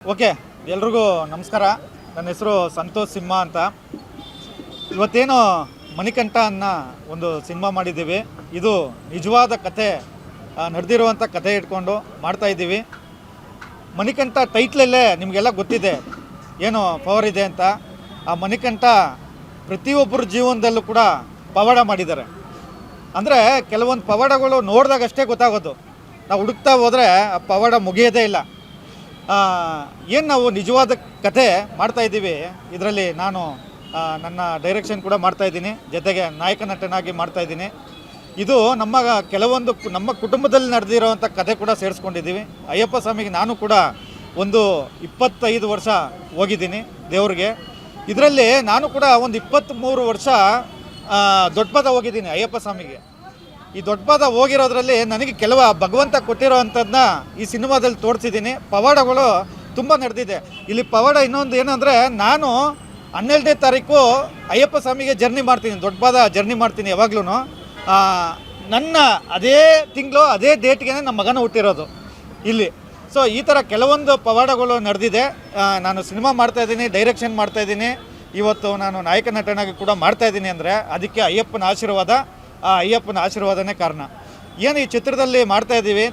Okay, ಎಲ್ರಿಗೂ ನಮಸ್ಕಾರ. ನನ್ನ ಹೆಸರು ಸಂತೋಷ್ ಸಿಂಹ ಅಂತ. ಇವತ್ತೇನು ಮಣಿಕಂಠ ಅನ್ನೋ ಒಂದು ಸಿನಿಮಾ ಮಾಡಿದ್ದೀವಿ. ಇದು ನಿಜವಾದ ಕತೆ, ನಡೆದಿರುವಂಥ ಕತೆ ಇಟ್ಕೊಂಡು ಮಾಡ್ತಾಯಿದ್ದೀವಿ. ಮಣಿಕಂಠ ಟೈಟ್ಲಲ್ಲೇ ನಿಮಗೆಲ್ಲ ಗೊತ್ತಿದೆ ಏನು ಪವರ್ ಇದೆ ಅಂತ. ಆ ಮಣಿಕಂಠ ಪ್ರತಿಯೊಬ್ಬರ ಜೀವನದಲ್ಲೂ ಕೂಡ ಪವಾಡ ಮಾಡಿದ್ದಾರೆ. ಅಂದರೆ ಕೆಲವೊಂದು ಪವಾಡಗಳು ನೋಡಿದಾಗಷ್ಟೇ ಗೊತ್ತಾಗೋದು, ನಾವು ಹುಡುಕ್ತಾ ಹೋದರೆ ಆ ಪವಾಡ ಮುಗಿಯೋದೇ ಇಲ್ಲ. ಏನು ನಾವು ನಿಜವಾದ ಕತೆ ಮಾಡ್ತಾಯಿದ್ದೀವಿ. ಇದರಲ್ಲಿ ನಾನು ನನ್ನ ಡೈರೆಕ್ಷನ್ ಕೂಡ ಮಾಡ್ತಾಯಿದ್ದೀನಿ, ಜೊತೆಗೆ ನಾಯಕ ನಟನಾಗಿ ಮಾಡ್ತಾಯಿದ್ದೀನಿ. ಇದು ನಮ್ಮ ಕುಟುಂಬದಲ್ಲಿ ನಡೆದಿರೋವಂಥ ಕತೆ ಕೂಡ ಸೇರಿಸ್ಕೊಂಡಿದ್ದೀವಿ. ಅಯ್ಯಪ್ಪ ಸ್ವಾಮಿಗೆ ನಾನು ಕೂಡ ಒಂದು 25 ವರ್ಷ ಹೋಗಿದ್ದೀನಿ ದೇವ್ರಿಗೆ. ಇದರಲ್ಲಿ ನಾನು ಕೂಡ ಒಂದು 23 ವರ್ಷ ದೊಡ್ಡಪದ ಹೋಗಿದ್ದೀನಿ ಅಯ್ಯಪ್ಪ ಸ್ವಾಮಿಗೆ. ಈ ದೊಡ್ಡಪದ ಹೋಗಿರೋದ್ರಲ್ಲಿ ನನಗೆ ಕೆಲವು ಭಗವಂತ ಕೊಟ್ಟಿರೋ ಅಂಥದ್ದನ್ನ ಈ ಸಿನಿಮಾದಲ್ಲಿ ತೋರಿಸಿದ್ದೀನಿ. ಪವಾಡಗಳು ತುಂಬ ನಡೆದಿದೆ ಇಲ್ಲಿ. ಪವಾಡ ಇನ್ನೊಂದು ಏನಂದರೆ, ನಾನು 12ನೇ ತಾರೀಕು ಅಯ್ಯಪ್ಪ ಸ್ವಾಮಿಗೆ ಜರ್ನಿ ಮಾಡ್ತೀನಿ, ದೊಡ್ಡಪದ ಜರ್ನಿ ಮಾಡ್ತೀನಿ ಯಾವಾಗ್ಲೂ. ನನ್ನ ಅದೇ ತಿಂಗಳು ಅದೇ ಡೇಟ್ಗೆ ನಮ್ಮ ಮಗನ ಹುಟ್ಟಿರೋದು ಇಲ್ಲಿ. ಸೊ ಈ ಥರ ಕೆಲವೊಂದು ಪವಾಡಗಳು ನಡೆದಿದೆ. ನಾನು ಸಿನಿಮಾ ಮಾಡ್ತಾಯಿದ್ದೀನಿ, ಡೈರೆಕ್ಷನ್ ಮಾಡ್ತಾಯಿದ್ದೀನಿ. ಇವತ್ತು ನಾನು ನಾಯಕ ನಟನಾಗಿ ಕೂಡ ಮಾಡ್ತಾಯಿದ್ದೀನಿ ಅಂದರೆ ಅದಕ್ಕೆ ಅಯ್ಯಪ್ಪನ ಆಶೀರ್ವಾದ. ಆ ಅಯ್ಯಪ್ಪನ ಆಶೀರ್ವಾದನೇ ಕಾರಣ. ಏನು ಈ ಚಿತ್ರದಲ್ಲಿ ಮಾಡ್ತಾಯಿದ್ದೀವಿ,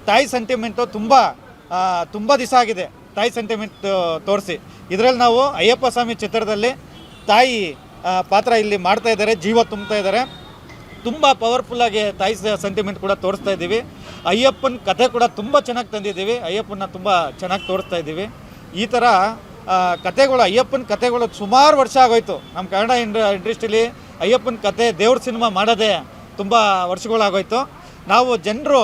ತಾಯಿ ಸೆಂಟಿಮೆಂಟು ತುಂಬ ದಿವಸ ಆಗಿದೆ ತಾಯಿ ಸೆಂಟಿಮೆಂಟ್ ತೋರಿಸಿ. ಇದರಲ್ಲಿ ನಾವು ಅಯ್ಯಪ್ಪ ಸ್ವಾಮಿ ಚಿತ್ರದಲ್ಲಿ ತಾಯಿ ಪಾತ್ರ ಇಲ್ಲಿ ಮಾಡ್ತಾಯಿದ್ದಾರೆ, ಜೀವ ತುಂಬ್ತಾ ಇದ್ದಾರೆ. ತುಂಬ ಪವರ್ಫುಲ್ಲಾಗಿ ತಾಯಿ ಸೆಂಟಿಮೆಂಟ್ ಕೂಡ ತೋರಿಸ್ತಾ ಇದ್ದೀವಿ. ಅಯ್ಯಪ್ಪನ ಕಥೆ ಕೂಡ ತುಂಬ ಚೆನ್ನಾಗಿ ತಂದಿದ್ದೀವಿ, ಅಯ್ಯಪ್ಪನ ತುಂಬ ಚೆನ್ನಾಗಿ ತೋರಿಸ್ತಾ ಇದ್ದೀವಿ. ಈ ಥರ ಕತೆಗಳು, ಅಯ್ಯಪ್ಪನ ಕತೆಗಳು ಸುಮಾರು ವರ್ಷ ಆಗೋಯ್ತು. ನಮ್ಮ ಕನ್ನಡ ಇಂಡಸ್ಟ್ರೀಲಿ ಅಯ್ಯಪ್ಪನ ಕತೆ ದೇವ್ರ ಸಿನಿಮಾ ಮಾಡೋದೇ ತುಂಬ ವರ್ಷಗಳಾಗೋಯ್ತು. ನಾವು ಜನರು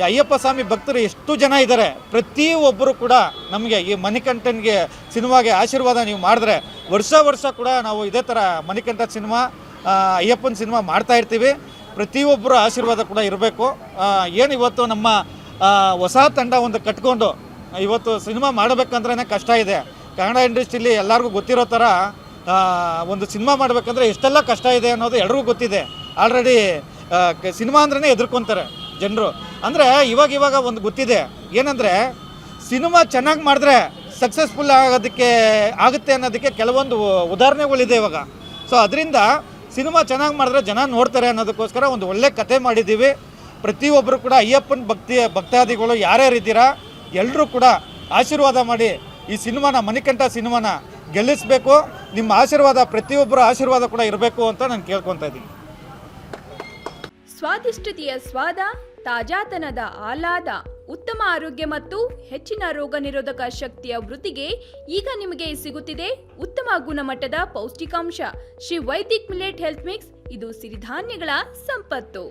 ಅಯ್ಯಪ್ಪ ಸ್ವಾಮಿ ಭಕ್ತರು ಎಷ್ಟು ಜನ ಇದ್ದಾರೆ, ಪ್ರತಿಯೊಬ್ಬರು ಕೂಡ ನಮಗೆ ಈ ಮಣಿಕಂಠನಿಗೆ ಸಿನಿಮಾಗೆ ಆಶೀರ್ವಾದ ನೀವು ಮಾಡಿದ್ರೆ ವರ್ಷ ಕೂಡ ನಾವು ಇದೇ ಥರ ಮಣಿಕಂಠ ಸಿನಿಮಾ, ಅಯ್ಯಪ್ಪನ ಸಿನಿಮಾ ಮಾಡ್ತಾಯಿರ್ತೀವಿ. ಪ್ರತಿಯೊಬ್ಬರು ಆಶೀರ್ವಾದ ಕೂಡ ಇರಬೇಕು. ಏನು ಇವತ್ತು ನಮ್ಮ ಹೊಸ ತಂಡ ಒಂದು ಕಟ್ಕೊಂಡು ಇವತ್ತು ಸಿನಿಮಾ ಮಾಡಬೇಕಂದ್ರೇ ಕಷ್ಟ ಇದೆ. ಕನ್ನಡ ಇಂಡಸ್ಟ್ರೀಲಿ ಎಲ್ಲರಿಗೂ ಗೊತ್ತಿರೋ ಥರ ಒಂದು ಸಿನಿಮಾ ಮಾಡಬೇಕಂದ್ರೆ ಎಷ್ಟೆಲ್ಲ ಕಷ್ಟ ಇದೆ ಅನ್ನೋದು ಎಲ್ರಿಗೂ ಗೊತ್ತಿದೆ. ಆಲ್ರೆಡಿ ಸಿನಿಮಾ ಅಂದ್ರೇ ಹೆದರ್ಕೊತಾರೆ ಜನರು. ಅಂದರೆ ಇವಾಗ ಒಂದು ಗೊತ್ತಿದೆ ಏನಂದರೆ, ಸಿನಿಮಾ ಚೆನ್ನಾಗಿ ಮಾಡಿದ್ರೆ ಸಕ್ಸಸ್ಫುಲ್ ಆಗುತ್ತೆ ಅನ್ನೋದಕ್ಕೆ ಕೆಲವೊಂದು ಉದಾಹರಣೆಗಳಿದೆ ಇವಾಗ. ಸೊ ಅದರಿಂದ ಸಿನಿಮಾ ಚೆನ್ನಾಗಿ ಮಾಡಿದ್ರೆ ಜನ ನೋಡ್ತಾರೆ ಅನ್ನೋದಕ್ಕೋಸ್ಕರ ಒಂದು ಒಳ್ಳೆ ಕತೆ ಮಾಡಿದ್ದೀವಿ. ಪ್ರತಿಯೊಬ್ಬರು ಕೂಡ ಅಯ್ಯಪ್ಪನ ಭಕ್ತಾದಿಗಳು ಯಾರ್ಯಾರಿದ್ದೀರಾ ಎಲ್ಲರೂ ಕೂಡ ಆಶೀರ್ವಾದ ಮಾಡಿ ಈ ಸಿನಿಮಾನ, ಮಣಿಕಂಠ ಸಿನಿಮಾನ ಗೆಲ್ಲಿಸಬೇಕು. ನಿಮ್ಮ ಆಶೀರ್ವಾದ, ಪ್ರತಿಯೊಬ್ಬರ ಆಶೀರ್ವಾದ ಕೂಡ ಇರಬೇಕು ಅಂತ ನಾನು ಕೇಳ್ಕೊತಾ ಇದ್ದೀನಿ. ಸ್ವಾದಿಷ್ಟತೆಯ ಸ್ವಾದ, ತಾಜಾತನದ ಆಹ್ಲಾದ, ಉತ್ತಮ ಆರೋಗ್ಯ ಮತ್ತು ಹೆಚ್ಚಿನ ರೋಗ ನಿರೋಧಕ ಶಕ್ತಿಯ ವೃದ್ಧಿಗೆ ಈಗ ನಿಮಗೆ ಸಿಗುತ್ತಿದೆ ಉತ್ತಮ ಗುಣಮಟ್ಟದ ಪೌಷ್ಟಿಕಾಂಶ Shri Vaidik millet health mix. ಇದು ಸಿರಿಧಾನ್ಯಗಳ ಸಂಪತ್ತು.